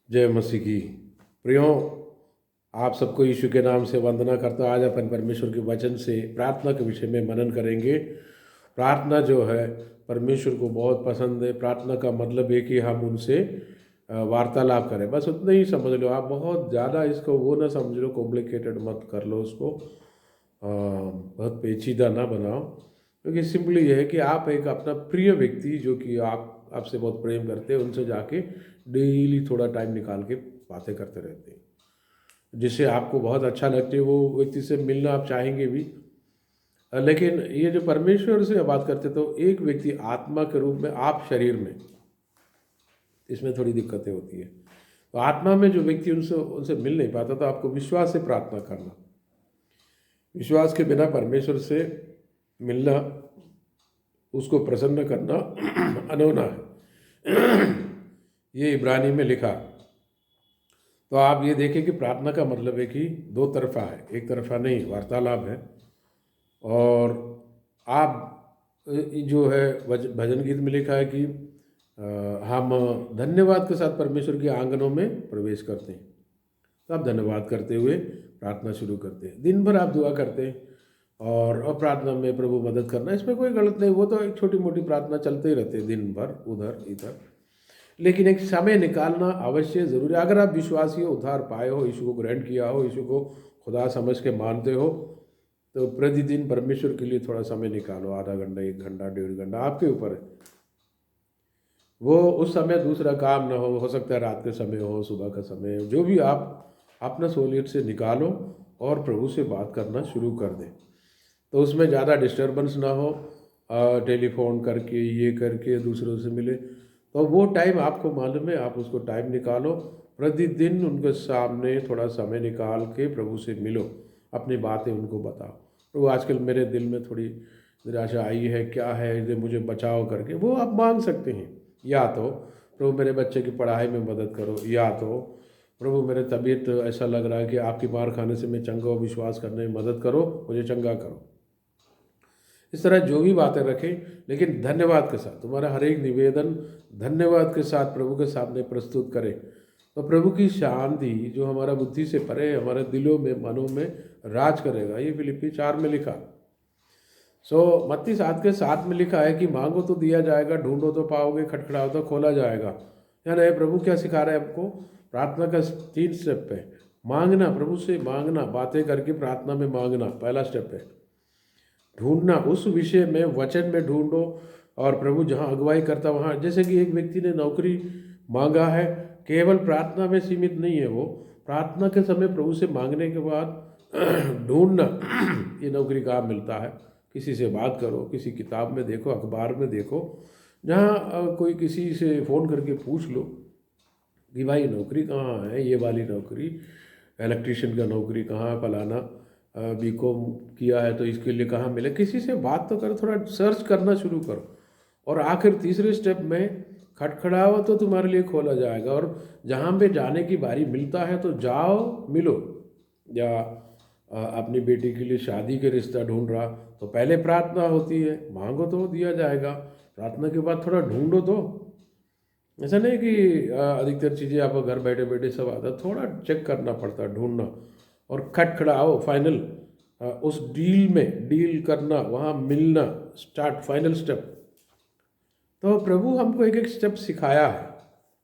जय मसीह की। प्रियो, आप सबको यीशु के नाम से वंदना करता। आज अपन परमेश्वर के वचन से प्रार्थना के विषय में मनन करेंगे। प्रार्थना जो है परमेश्वर को बहुत पसंद है। प्रार्थना का मतलब है कि हम उनसे वार्तालाप करें, बस उतना ही समझ लो। आप बहुत ज़्यादा इसको वो ना समझ लो, कॉम्प्लिकेटेड मत कर लो उसको, बहुत पेचीदा ना बनाओ। क्योंकि सिंपली ये है कि आप एक अपना प्रिय व्यक्ति जो कि आपसे बहुत प्रेम करते हैं, उनसे जाके डेली थोड़ा टाइम निकाल के बातें करते रहते हैं, जिससे आपको बहुत अच्छा लगता है। वो व्यक्ति से मिलना आप चाहेंगे भी। लेकिन ये जो परमेश्वर से बात करते तो एक व्यक्ति आत्मा के रूप में, आप शरीर में, इसमें थोड़ी दिक्कतें होती है। तो आत्मा में जो व्यक्ति उनसे उनसे मिल नहीं पाता, तो आपको विश्वास से प्रार्थना करना। विश्वास के बिना परमेश्वर से मिलना, उसको प्रसन्न करना अनहोना है। ये इब्रानी में लिखा। तो आप ये देखें कि प्रार्थना का मतलब है कि दो तरफा है, एक तरफा नहीं, वार्तालाप है। और आप जो है भजन गीत में लिखा है कि हम धन्यवाद के साथ परमेश्वर के आंगनों में प्रवेश करते हैं। तो आप धन्यवाद करते हुए प्रार्थना शुरू करते हैं। दिन भर आप दुआ करते हैं और प्रार्थना में प्रभु मदद करना, इसमें कोई गलत नहीं। वो तो एक छोटी मोटी प्रार्थना चलते ही रहते हैं दिन भर, उधर इधर। लेकिन एक समय निकालना अवश्य ज़रूरी है। अगर आप विश्वासी हो, उद्धार पाए हो, यीशु को ग्रहण किया हो, यीशु को खुदा समझ के मानते हो, तो प्रतिदिन परमेश्वर के लिए थोड़ा समय निकालो। आधा घंटा, 1 घंटा, 1.5 घंटा, आपके ऊपर है। वो उस समय दूसरा काम ना हो सकता है रात के समय हो, सुबह का समय हो, जो भी आप अपना सहूलियत से निकालो और प्रभु से बात करना शुरू कर दें। तो उसमें ज़्यादा डिस्टर्बेंस ना हो, टेलीफोन करके ये करके दूसरों से मिले। तो वो टाइम आपको मालूम है, आप उसको टाइम निकालो। प्रतिदिन उनके सामने थोड़ा समय निकाल के प्रभु से मिलो, अपनी बातें उनको बताओ। प्रभु, आजकल मेरे दिल में थोड़ी निराशा आई है, क्या है, इसे मुझे बचाओ करके वो आप मांग सकते हैं। या तो प्रभु मेरे बच्चे की पढ़ाई में मदद करो, या तो प्रभु मेरे तबीयत ऐसा लग रहा है कि आपकी मार खाने से मैं चंगा हूँ, विश्वास करने में मदद करो, मुझे चंगा करो। इस तरह जो भी बातें रखें, लेकिन धन्यवाद के साथ। तुम्हारा हर एक निवेदन धन्यवाद के साथ प्रभु के सामने प्रस्तुत करें। तो प्रभु की शांति जो हमारा बुद्धि से परे हमारे दिलों में, मनों में राज करेगा। ये फिलिप्पी 4 में लिखा। मत्ती 7:7 में लिखा है कि मांगो तो दिया जाएगा, ढूंढो तो पाओगे, खटखड़ाओ तो खोला जाएगा। यानी प्रभु क्या सिखा रहा है हमको? प्रार्थना का 3 स्टेप है। मांगना, प्रभु से मांगना, बातें करके प्रार्थना में मांगना पहला स्टेप है। ढूंढना, उस विषय में, वचन में ढूंढो। और प्रभु जहाँ अगुवाई करता वहाँ, जैसे कि एक व्यक्ति ने नौकरी मांगा है, केवल प्रार्थना में सीमित नहीं है। वो प्रार्थना के समय प्रभु से मांगने के बाद ढूंढना, ये नौकरी कहाँ मिलता है, किसी से बात करो, किसी किताब में देखो, अखबार में देखो, जहाँ कोई किसी से फ़ोन करके पूछ लो कि भाई नौकरी कहाँ है, ये वाली नौकरी, इलेक्ट्रिशियन का नौकरी कहाँ है, फलाना बीकॉम किया है तो इसके लिए कहाँ मिले। किसी से बात तो करो, थोड़ा सर्च करना शुरू करो। और आखिर तीसरे स्टेप में खटखड़ाओ तो तुम्हारे लिए खोला जाएगा। और जहाँ पे जाने की बारी मिलता है तो जाओ, मिलो। या अपनी बेटी के लिए शादी के रिश्ता ढूंढ रहा, तो पहले प्रार्थना होती है, मांगो तो दिया जाएगा, प्रार्थना के बाद थोड़ा ढूंढो। तो ऐसा नहीं कि अधिकतर चीज़ें आपको घर बैठे बैठे सब आता, थोड़ा चेक करना पड़ता है, ढूंढना। और खटखड़ाओ, फाइनल उस डील में डील करना, वहाँ मिलना, स्टार्ट, फाइनल स्टेप। तो प्रभु हमको एक एक स्टेप सिखाया है।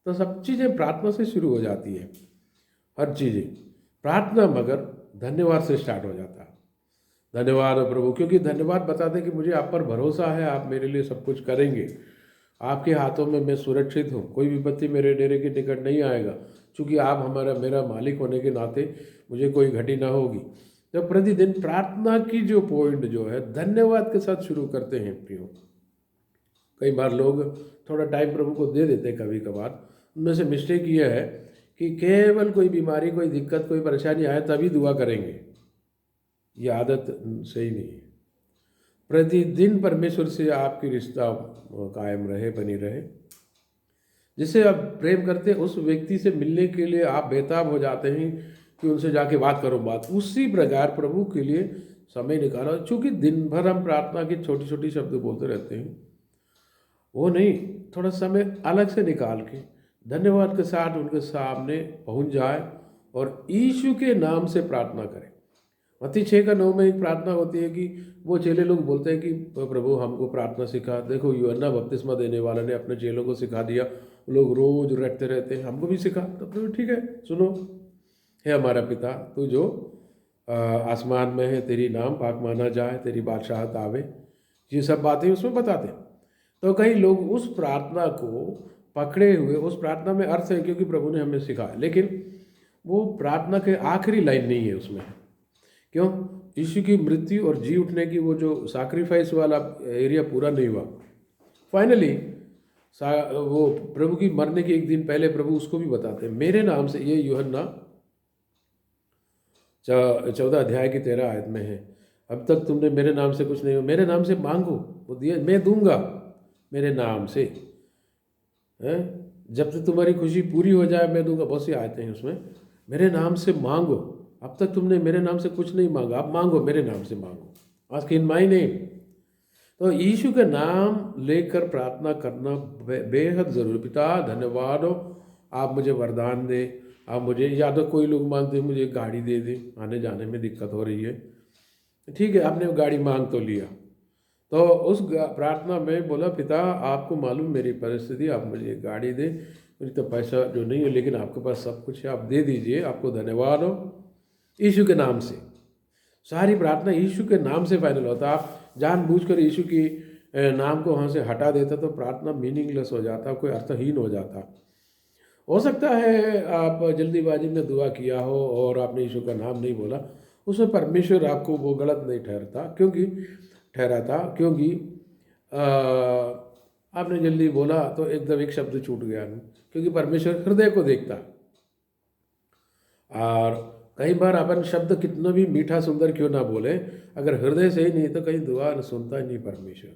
तो सब चीज़ें प्रार्थना से शुरू हो जाती है, हर चीज़ें प्रार्थना, मगर धन्यवाद से स्टार्ट हो जाता है। धन्यवाद प्रभु, क्योंकि धन्यवाद बताते कि मुझे आप पर भरोसा है, आप मेरे लिए सब कुछ करेंगे, आपके हाथों में मैं सुरक्षित हूँ, कोई विपत्ति मेरे डेरे के निकट नहीं आएगा, क्योंकि आप मेरा मालिक होने के नाते मुझे कोई घटी ना होगी। तो प्रतिदिन प्रार्थना की जो पॉइंट जो है, धन्यवाद के साथ शुरू करते हैं प्रियो। कई बार लोग थोड़ा टाइम प्रभु को दे देते हैं, कभी कभार उनमें से मिस्टेक ये है कि केवल कोई बीमारी, कोई दिक्कत, कोई परेशानी आए तभी दुआ करेंगे। ये आदत सही नहीं है। प्रतिदिन परमेश्वर से आपकी रिश्ता कायम रहे, बनी रहे। जिससे आप प्रेम करते हैं, उस व्यक्ति से मिलने के लिए आप बेताब हो जाते हैं कि उनसे जाके बात करो। बात उसी प्रकार प्रभु के लिए समय निकालो। चूँकि दिन भर हम प्रार्थना की छोटी छोटी शब्द बोलते रहते हैं, वो नहीं, थोड़ा समय अलग से निकाल के धन्यवाद के साथ उनके सामने पहुंच जाए और यीशु के नाम से प्रार्थना करें। मत्ती 6:9 में एक प्रार्थना होती है कि वो चेले लोग बोलते हैं कि प्रभु हमको प्रार्थना सिखा। देखो यूहन्ना बपतिस्मा देने वाले ने अपने चेलों को सिखा दिया, लोग रोज रटते रहते हैं, हमको भी सिखा। तो प्रभु ठीक है सुनो, हे हमारा पिता तू जो आसमान में है, तेरी नाम पाक माना जाए, तेरी बादशाहत आवे, ये सब बातें उसमें बताते हैं। तो कई लोग उस प्रार्थना को पकड़े हुए, उस प्रार्थना में अर्थ है क्योंकि प्रभु ने हमें सिखाया, लेकिन वो प्रार्थना के आखिरी लाइन नहीं है उसमें। क्यों? यीशु की मृत्यु और जी उठने की वो जो सैक्रिफाइस वाला एरिया पूरा नहीं हुआ। फाइनली वो प्रभु की मरने के एक दिन पहले प्रभु उसको भी बताते हैं, मेरे नाम से, ये यूहन्ना 14 अध्याय की 13 आयत में है, अब तक तुमने मेरे नाम से कुछ नहीं, मेरे नाम से मांगो वो दिया मैं दूंगा, मेरे नाम से हैं, जब तक तुम्हारी खुशी पूरी हो जाए मैं दूंगा। बहुत सी आयतें हैं उसमें, मेरे नाम से मांगो, अब तक तुमने मेरे नाम से कुछ नहीं मांगा, अब मांगो, मेरे नाम से मांगो, आस्क इन माय नेम। तो यीशु का नाम लेकर प्रार्थना करना बेहद ज़रूरी। पिता धन्यवाद हो, आप मुझे वरदान दे, आप मुझे, या तो कोई लोग मांगते हैं मुझे गाड़ी दे दे, आने जाने में दिक्कत हो रही है, ठीक है आपने गाड़ी मांग तो लिया। तो उस प्रार्थना में बोला, पिता आपको मालूम मेरी परिस्थिति, आप मुझे गाड़ी दे, मेरी तो पैसा जो नहीं है लेकिन आपके पास सब कुछ है, आप दे दीजिए, आपको धन्यवाद हो। यीशु के नाम से सारी प्रार्थना यीशु के नाम से फाइनल होता। आप जानबूझकर यीशु की नाम को वहाँ से हटा देता तो प्रार्थना मीनिंगलेस हो जाता, कोई अर्थहीन हो जाता। हो सकता है आप जल्दीबाजी में दुआ किया हो और आपने यीशु का नाम नहीं बोला, उसमें परमेश्वर आपको वो गलत नहीं ठहराता, क्योंकि आपने जल्दी बोला तो एकदम एक शब्द छूट गया, क्योंकि परमेश्वर हृदय को देखता। और कई बार अपन शब्द कितना भी मीठा सुंदर क्यों ना बोले, अगर हृदय से ही नहीं तो कहीं दुआ सुनता ही नहीं परमेश्वर।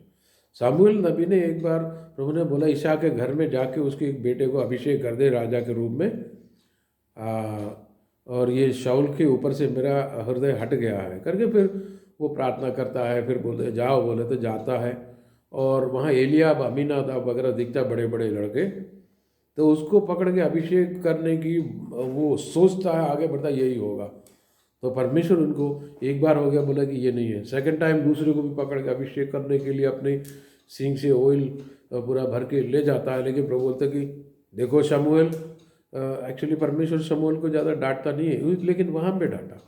सामुएल नबी ने एक बार, प्रभु ने बोला ईशा के घर में जाके उसके एक बेटे को अभिषेक कर दे राजा के रूप में, और ये शाऊल के ऊपर से मेरा हृदय हट गया है करके फिर वो प्रार्थना करता है, फिर बोलते जाओ, बोले तो जाता है, और वहाँ एलियाब अमीनादाब वगैरह दिखता बड़े बड़े लड़के, तो उसको पकड़ के अभिषेक करने की वो सोचता है, आगे बढ़ता यही होगा। तो परमेश्वर उनको एक बार हो गया, बोला कि ये नहीं है, सेकंड टाइम दूसरे को भी पकड़ के अभिषेक करने के लिए अपने सींग से ऑयल पूरा भर के ले जाता है। लेकिन प्रभु बोलता कि देखो शमूएल, एक्चुअली परमेश्वर शमूएल को ज़्यादा डांटता नहीं है, लेकिन वहाँ पे डांटा,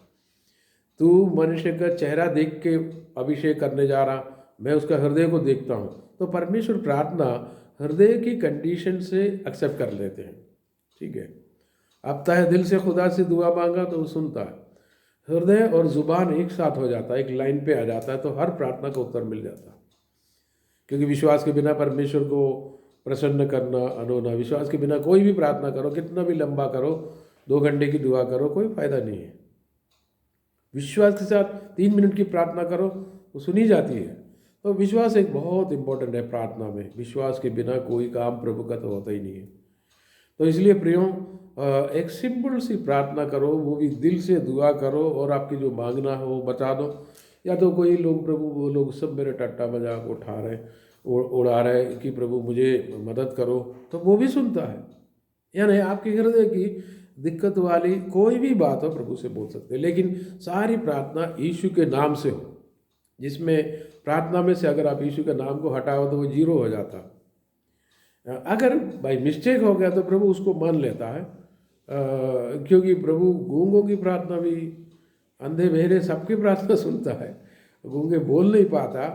तू मनुष्य का चेहरा देख के अभिषेक करने जा रहा, मैं उसका हृदय को देखता हूँ। तो परमेश्वर प्रार्थना हृदय की कंडीशन से एक्सेप्ट कर लेते हैं, ठीक है। अब तहे दिल से खुदा से दुआ मांगा तो वो सुनता है, हृदय और जुबान एक साथ हो जाता है, एक लाइन पे आ जाता है, तो हर प्रार्थना का उत्तर मिल जाता है। क्योंकि विश्वास के बिना परमेश्वर को प्रसन्न करना अनहोना, विश्वास के बिना कोई भी प्रार्थना करो, कितना भी लंबा करो, 2 घंटे की दुआ करो, कोई फायदा नहीं है। विश्वास के साथ 3 मिनट की प्रार्थना करो वो सुनी जाती है। तो विश्वास एक बहुत इंपॉर्टेंट है प्रार्थना में, विश्वास के बिना कोई काम प्रभु का तो होता ही नहीं है। तो इसलिए प्रियो, एक सिंपल सी प्रार्थना करो, वो भी दिल से दुआ करो, और आपकी जो मांगना हो वो बता दो। या तो कोई लोग, प्रभु वो लोग सब मेरे टट्टा मजाक उड़ा रहे कि प्रभु मुझे मदद करो, तो वो भी सुनता है। यानी आपके हृदय की दिक्कत वाली कोई भी बात हो प्रभु से बोल सकते हैं, लेकिन सारी प्रार्थना यीशु के नाम से हो, जिसमें प्रार्थना में से अगर आप यीशु के नाम को हटाओ तो वो जीरो हो जाता। अगर बाई मिस्टेक हो गया तो प्रभु उसको मान लेता है, क्योंकि प्रभु गूंगों की प्रार्थना भी, अंधे बहरे सबकी प्रार्थना सुनता है। गूंगे बोल नहीं पाता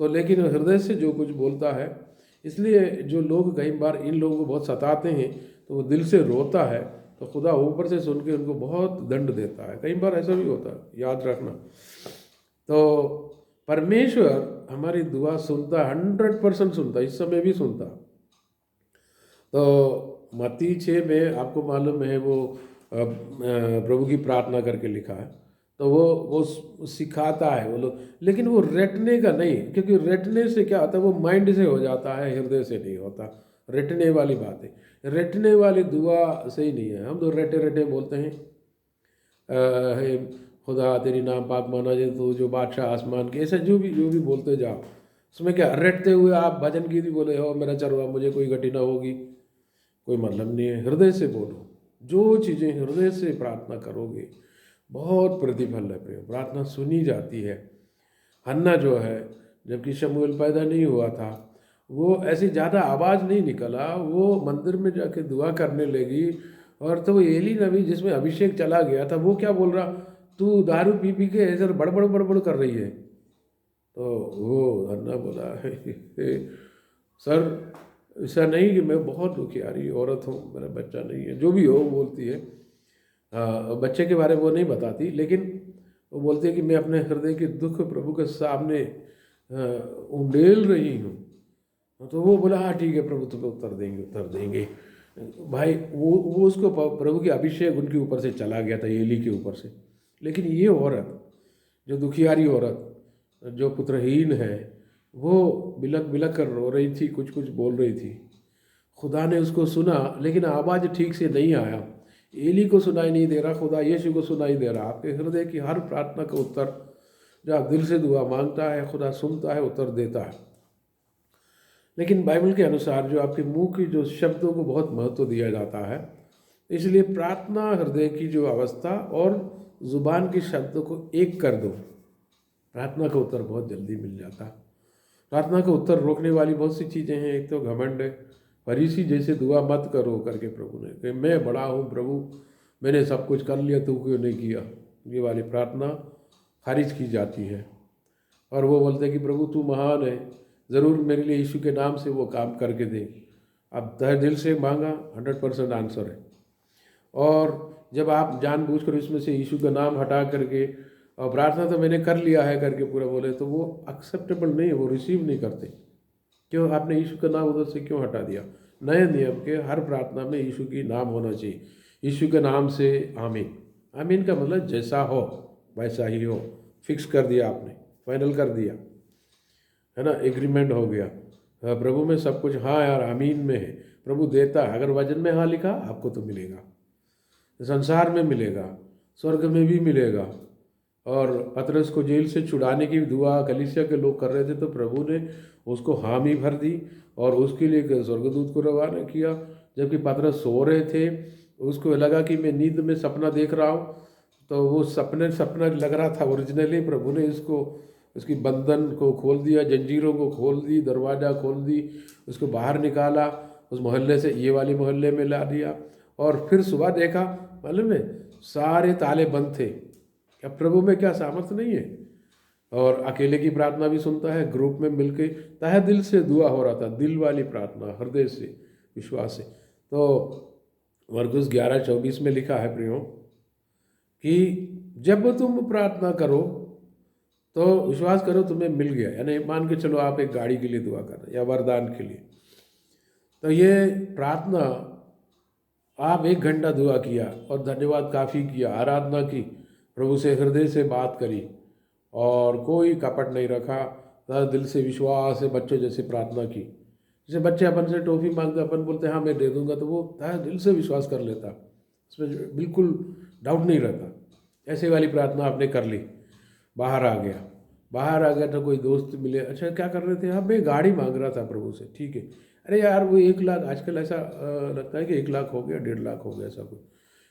तो, लेकिन हृदय से जो कुछ बोलता है। इसलिए जो लोग कई बार इन लोगों को बहुत सताते हैं तो वो दिल से रोता है, तो खुदा ऊपर से सुन के उनको बहुत दंड देता है। कई बार ऐसा भी होता है, याद रखना। तो परमेश्वर हमारी दुआ सुनता, 100% सुनता, इस समय भी सुनता। तो मत्ती 6 में आपको मालूम है वो प्रभु की प्रार्थना करके लिखा है, तो वो सिखाता है वो लोग, लेकिन वो रटने का नहीं, क्योंकि रटने से क्या होता है, वो माइंड से हो जाता है, हृदय से नहीं होता। रटने वाली बात है, रटने वाली दुआ सही नहीं है। हम तो रटे रटे बोलते हैं, हे खुदा तेरी नाम पाक माना जाए, तो जो बादशाह आसमान के, ऐसा जो भी बोलते जाओ, उसमें क्या रटते हुए आप भजन गीत भी बोले हो, मेरा चरवा मुझे कोई घटी ना होगी, कोई मतलब नहीं है। हृदय से बोलो, जो चीज़ें हृदय से प्रार्थना करोगे बहुत प्रतिफल है प्रिय, प्रार्थना सुनी जाती है। हन्ना जो है, जबकि शमूएल पैदा नहीं हुआ था, वो ऐसी ज़्यादा आवाज़ नहीं निकला, वो मंदिर में जाके दुआ करने लगी। और तो वो एली नबी जिसमें अभिषेक चला गया था, वो क्या बोल रहा, तू दारू पी पी के ऐसे बड़बड़ बड़बड़ कर रही है। तो वो हन्ना बोला सर ऐसा नहीं कि मैं बहुत दुखियारी औरत हूँ, मेरा बच्चा नहीं है, जो भी हो वो बोलती है। बच्चे के बारे में वो नहीं बताती, लेकिन वो बोलती है कि मैं अपने हृदय के दुख प्रभु के सामने उंडेल रही हूँ। तो वो बोला हाँ ठीक है प्रभु, तुम्हें उत्तर देंगे उत्तर देंगे। भाई वो उसको प्रभु के अभिषेक उनके ऊपर से चला गया था, एली के ऊपर से। लेकिन ये औरत, जो दुखियारी औरत, जो पुत्रहीन है, वो बिलक बिलक कर रो रही थी, कुछ कुछ बोल रही थी। खुदा ने उसको सुना, लेकिन आवाज़ ठीक से नहीं आया। एली को सुनाई नहीं दे रहा, खुदा यीशु को सुनाई दे रहा। आपके हृदय की हर प्रार्थना का उत्तर, जो आप दिल से दुआ मांगता है, खुदा सुनता है, उत्तर देता है। लेकिन बाइबल के अनुसार जो आपके मुंह की जो शब्दों को बहुत महत्व दिया जाता है, इसलिए प्रार्थना हृदय की जो अवस्था और ज़ुबान के शब्दों को एक कर दो, प्रार्थना का उत्तर बहुत जल्दी मिल जाता। प्रार्थना का उत्तर रोकने वाली बहुत सी चीज़ें हैं। एक तो घमंड है, फरीसी जैसे दुआ मत करो करके प्रभु ने कि मैं बड़ा हूँ प्रभु, मैंने सब कुछ कर लिया, तू क्यों नहीं किया। ये वाली प्रार्थना खारिज की जाती है। और वो बोलते हैं कि प्रभु तू महान है, ज़रूर मेरे लिए यीशु के नाम से वो काम करके दे। अब तहे दिल से मांगा, 100% आंसर है। और जब आप जानबूझकर इसमें से यीशु का नाम हटा करके और प्रार्थना तो मैंने कर लिया है करके पूरा बोले, तो वो एक्सेप्टेबल नहीं है, वो रिसीव नहीं करते। क्यों? आपने यीशु का नाम उधर से क्यों हटा दिया? नए नियम के हर प्रार्थना में यीशु की नाम होना चाहिए। यीशु के नाम से आमीन। आमीन का मतलब जैसा हो वैसा ही हो, फिक्स कर दिया आपने, फाइनल कर दिया, है ना, एग्रीमेंट हो गया। प्रभु में सब कुछ हाँ यार आमीन में है। प्रभु देता है, अगर वचन में हाँ लिखा आपको तो मिलेगा, संसार में मिलेगा, स्वर्ग में भी मिलेगा। और पतरस को जेल से छुड़ाने की दुआ कलीसिया के लोग कर रहे थे, तो प्रभु ने उसको हामी भर दी और उसके लिए एक स्वर्गदूत को रवाना किया। जबकि पतरस सो रहे थे, उसको लगा कि मैं नींद में सपना देख रहा हूँ, तो वो सपना लग रहा था ओरिजिनली। प्रभु ने उसकी बंधन को खोल दिया, जंजीरों को खोल दी, दरवाज़ा खोल दी, उसको बाहर निकाला, उस मोहल्ले से ये वाले मोहल्ले में ला दिया। और फिर सुबह देखा, मालूम है, सारे ताले बंद थे। क्या प्रभु में क्या सामर्थ्य नहीं है? और अकेले की प्रार्थना भी सुनता है, ग्रुप में मिलके तहे दिल से दुआ हो रहा था, दिल वाली प्रार्थना, हृदय से, विश्वास से। तो मरकुस 11:24 में लिखा है प्रियो कि जब तुम प्रार्थना करो तो विश्वास करो तुम्हें मिल गया। यानी मान के चलो आप एक गाड़ी के लिए दुआ कर रहे हैं या वरदान के लिए, तो ये प्रार्थना आप 1 घंटा दुआ किया और धन्यवाद काफ़ी किया, आराधना की, प्रभु से हृदय से बात करी और कोई कपट नहीं रखा, दिल से विश्वास से बच्चों जैसे प्रार्थना की। जैसे बच्चे अपन से टॉफ़ी मांगते, अपन बोलते हाँ मैं दे दूंगा, तो वो दिल से विश्वास कर लेता, उसमें बिल्कुल डाउट नहीं रहता। ऐसे वाली प्रार्थना आपने कर ली, बाहर आ गया तो कोई दोस्त मिले, अच्छा क्या कर रहे थे? हाँ मैं गाड़ी मांग रहा था प्रभु से। ठीक है, अरे यार वो 1 लाख, आजकल ऐसा लगता है कि 1 लाख हो गया, 1.5 लाख हो गया, ऐसा कुछ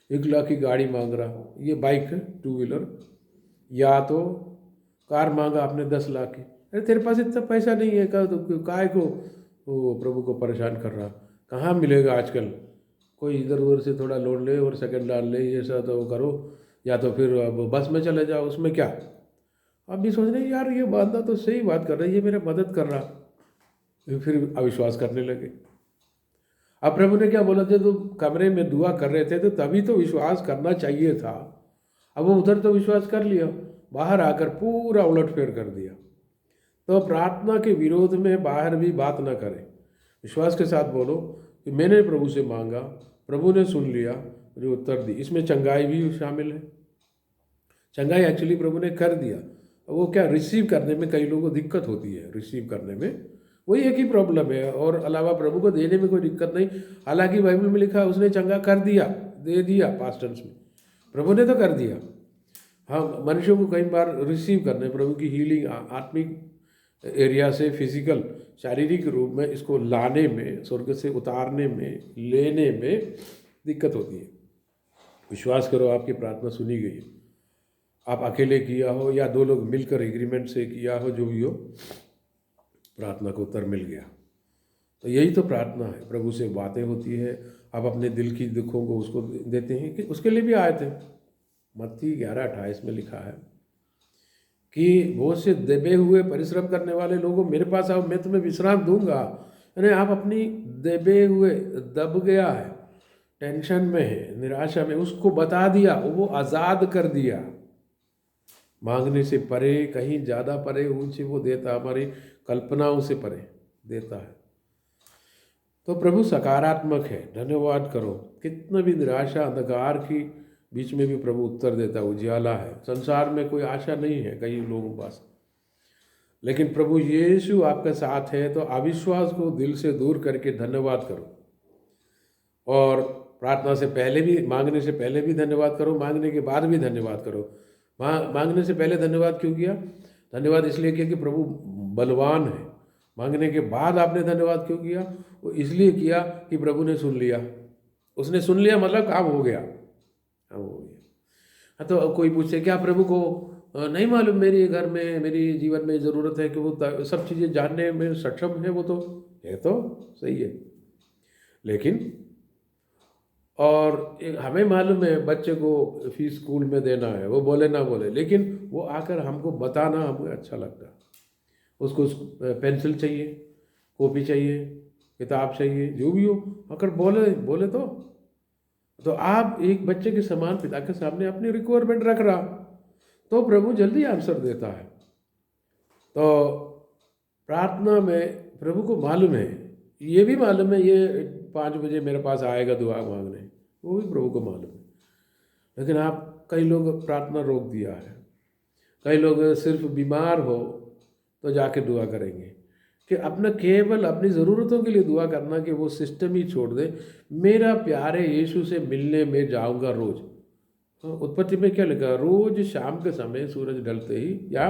1 लाख की गाड़ी मांग रहा। ये बाइक है, 2 व्हीलर, या तो कार मांगा आपने 10 लाख की। अरे तेरे पास इतना पैसा नहीं है, का तो काय को वो प्रभु को परेशान कर रहा? कहाँ मिलेगा आजकल? कोई इधर उधर से थोड़ा लोन ले और सेकंड डाल ले, ये सब तो करो, या तो फिर अब बस में चले जाओ, उसमें क्या। अब भी सोच रहे यार ये बंदा तो सही बात कर रहा है, ये मेरा मदद कर रहा, फिर अविश्वास करने लगे। अब प्रभु ने क्या बोला था, तो कमरे में दुआ कर रहे थे तो तभी तो विश्वास करना चाहिए था। अब वो उधर तो विश्वास कर लिया, बाहर आकर पूरा उलटफेर कर दिया। तो प्रार्थना के विरोध में बाहर भी बात ना करें, विश्वास के साथ बोलो कि मैंने प्रभु से मांगा, प्रभु ने सुन लिया, मुझे उत्तर दी। इसमें चंगाई भी शामिल है। चंगाई एक्चुअली प्रभु ने कर दिया, वो क्या रिसीव करने में कई लोगों को दिक्कत होती है, रिसीव करने में वही एक ही प्रॉब्लम है, और अलावा प्रभु को देने में कोई दिक्कत नहीं। हालांकि बाइबल में लिखा है उसने चंगा कर दिया, दे दिया, पास्ट टेंस में, प्रभु ने तो कर दिया। हाँ, मनुष्यों को कई बार रिसीव करने, प्रभु की हीलिंग आत्मिक एरिया से, फिजिकल शारीरिक रूप में इसको लाने में, स्वर्ग से उतारने में, लेने में दिक्कत होती है। विश्वास करो आपकी प्रार्थना सुनी गई है। आप अकेले किया हो या दो लोग मिलकर एग्रीमेंट से किया हो, जो भी हो, प्रार्थना को उत्तर मिल गया। तो यही तो प्रार्थना है, प्रभु से बातें होती है, आप अपने दिल की दुखों को उसको देते हैं। कि उसके लिए भी आए थे, मत्ती 11:28 में लिखा है कि बहुत से दबे हुए परिश्रम करने वाले लोगों मेरे पास आओ, मैं तुम्हें विश्राम दूंगा। यानी आप अपनी दबे हुए, दब गया है, टेंशन में है, निराशा में, उसको बता दिया, वो आज़ाद कर दिया। मांगने से परे, कहीं ज़्यादा परे, ऊंचे वो देता, हमारी कल्पनाओं से परे देता है। तो प्रभु सकारात्मक है, धन्यवाद करो। कितना भी निराशा, अंधकार की बीच में भी प्रभु उत्तर देता है, उजियाला है। संसार में कोई आशा नहीं है कई लोगों के पास, लेकिन प्रभु यीशु आपके साथ है। तो अविश्वास को दिल से दूर करके धन्यवाद करो, और प्रार्थना से पहले भी, मांगने से पहले भी धन्यवाद करो, मांगने के बाद भी धन्यवाद करो। मांगने से पहले धन्यवाद क्यों किया? धन्यवाद इसलिए किया कि प्रभु बलवान है। मांगने के बाद आपने धन्यवाद क्यों किया? वो इसलिए किया कि प्रभु ने सुन लिया। उसने सुन लिया मतलब काम हो गया, काम हो गया। हाँ, तो कोई पूछे क्या प्रभु को नहीं मालूम मेरे घर में, मेरी जीवन में ज़रूरत है कि वो सब चीज़ें जानने में सक्षम है? वो तो है, तो सही है, लेकिन और हमें मालूम है बच्चे को फीस स्कूल में देना है, वो बोले ना बोले, लेकिन वो आकर हमको बताना हमें अच्छा लगता है। उसको पेंसिल चाहिए, कॉपी चाहिए, किताब चाहिए, जो भी हो, अगर बोले तो आप एक बच्चे के समान पिता के सामने अपनी रिक्वायरमेंट रख रहा, तो प्रभु जल्दी आंसर देता है। तो प्रार्थना में प्रभु को मालूम है, ये भी मालूम है ये 5 बजे मेरे पास आएगा दुआ मांगने, वो भी प्रभु को मालूम है। लेकिन आप, कई लोग प्रार्थना रोक दिया है। कई लोग सिर्फ बीमार हो तो जाके दुआ करेंगे, कि अपना केवल अपनी ज़रूरतों के लिए दुआ करना, कि वो सिस्टम ही छोड़ दे। मेरा प्यारे यीशु से मिलने में जाऊंगा रोज़। उत्पत्ति में क्या लिखा? रोज़ शाम के समय सूरज ढलते ही या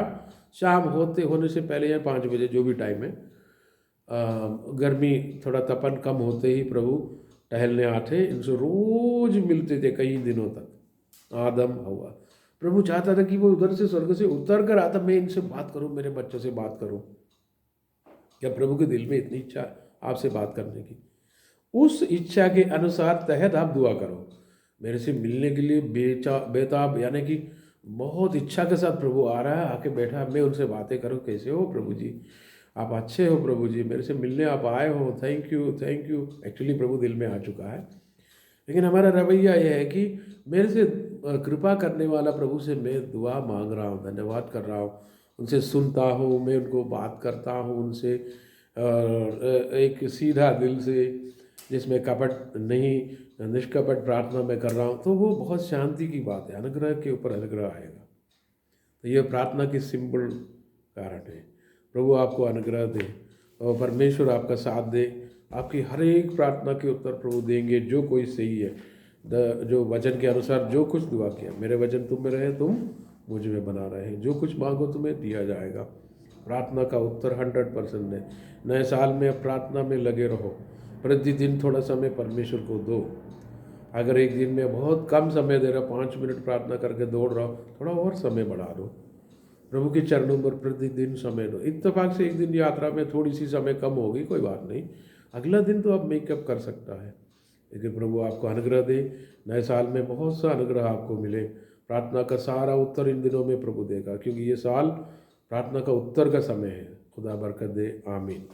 शाम होने से पहले या 5 बजे, जो भी टाइम है, गर्मी थोड़ा तपन कम होते ही प्रभु टहलने आते, इनसे रोज़ मिलते थे कई दिनों तक। आदम, हवा। प्रभु चाहता था कि वो उधर से स्वर्ग से उतर कर आता, मैं इनसे बात करूं, मेरे बच्चों से बात करूं। क्या प्रभु के दिल में इतनी इच्छा आपसे बात करने की? उस इच्छा के अनुसार तहत आप दुआ करो। मेरे से मिलने के लिए बेताब, यानी कि बहुत इच्छा के साथ प्रभु आ रहा है, आके बैठा, मैं उनसे बातें करूं। कैसे हो प्रभु जी? आप अच्छे हो प्रभु जी? मेरे से मिलने आप आए हो, thank you, thank you. Actually प्रभु दिल में आ चुका है, लेकिन हमारा रवैया यह है कि मेरे से कृपा करने वाला प्रभु से मैं दुआ मांग रहा हूँ, धन्यवाद कर रहा हूँ, उनसे सुनता हूँ, मैं उनको बात करता हूँ उनसे, एक सीधा दिल से, जिसमें कपट नहीं, निष्कपट प्रार्थना में कर रहा हूँ। तो वो बहुत शांति की बात है, अनुग्रह के ऊपर अनुग्रह आएगा। तो ये प्रार्थना की सिंपल कारण है। प्रभु आपको अनुग्रह दे और परमेश्वर आपका साथ दे। आपकी हर एक प्रार्थना के उत्तर प्रभु देंगे, जो कोई सही है। जो वचन के अनुसार जो कुछ दुआ किया, मेरे वचन तुम में रहे, तुम मुझ में बना रहे, जो कुछ मांगो तुम्हें दिया जाएगा। प्रार्थना का उत्तर 100% है। नए साल में अब प्रार्थना में लगे रहो, प्रतिदिन थोड़ा समय परमेश्वर को दो। अगर एक दिन में बहुत कम समय दे रहा, 5 मिनट प्रार्थना करके दौड़ रहा हो, थोड़ा और समय बढ़ा दो। प्रभु के चरणों पर प्रतिदिन समय दो। इत्तेफाक से एक दिन यात्रा में थोड़ी सी समय कम होगी, कोई बात नहीं, अगला दिन तो आप मेकअप कर सकता है। लेकिन प्रभु आपको अनुग्रह दे, नए साल में बहुत सा अनुग्रह आपको मिले। प्रार्थना का सारा उत्तर इन दिनों में प्रभु देगा, क्योंकि ये साल प्रार्थना का उत्तर का समय है। खुदा बरकत दे, आमीन।